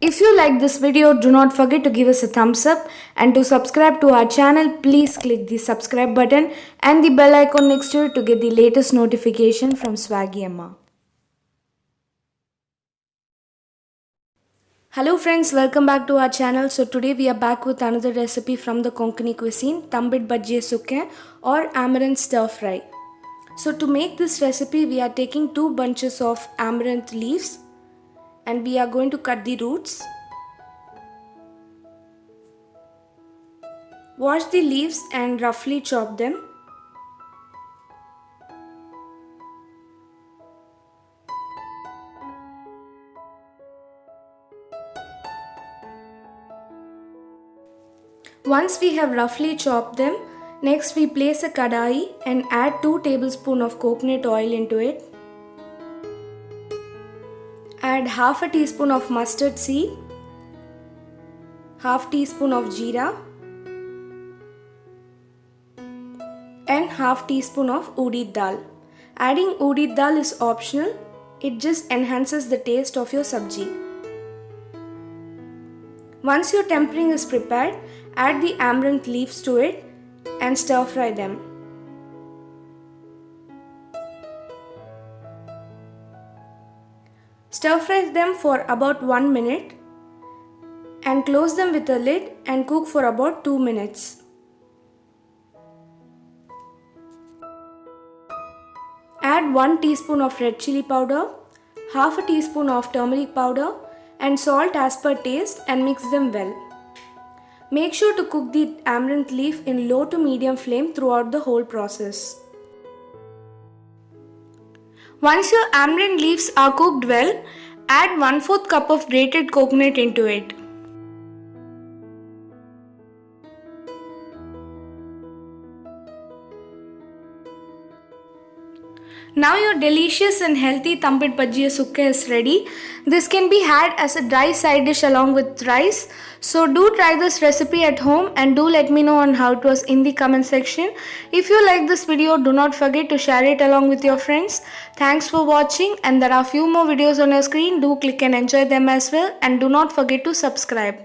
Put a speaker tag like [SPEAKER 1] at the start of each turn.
[SPEAKER 1] If you like this video, do not forget to give us a thumbs up, and to subscribe to our channel, please click the subscribe button and the bell icon next to it to get the latest notification from Swaggy Amma. Hello friends, welcome back to our channel. So today we are back with another recipe from the Konkani cuisine, Tambit Bajje Sukke or Amaranth Stir Fry. So to make this recipe, we are taking 2 bunches of amaranth leaves and we are going to cut the roots. Wash the leaves and roughly chop them. Once we have roughly chopped them, next we place a kadai and add 2 tablespoons of coconut oil into it. Add half a teaspoon of mustard seed, half teaspoon of jeera and half teaspoon of urdi dal. Adding urdi dal is optional, it just enhances the taste of your sabji. Once your tempering is prepared, add the amaranth leaves to it and stir fry them. Stir fry them for about 1 minute and close them with a lid and cook for about 2 minutes. Add 1 teaspoon of red chili powder, half a teaspoon of turmeric powder and salt as per taste and mix them well. Make sure to cook the amaranth leaf in low to medium flame throughout the whole process. Once your amaranth leaves are cooked well, add 1/4 cup of grated coconut into it. Now your delicious and healthy Tambit Bajje Sukke is ready. This can be had as a dry side dish along with rice. So do try this recipe at home and do let me know on how it was in the comment section. If you like this video, do not forget to share it along with your friends. Thanks for watching, and there are few more videos on your screen. Do click and enjoy them as well, and do not forget to subscribe.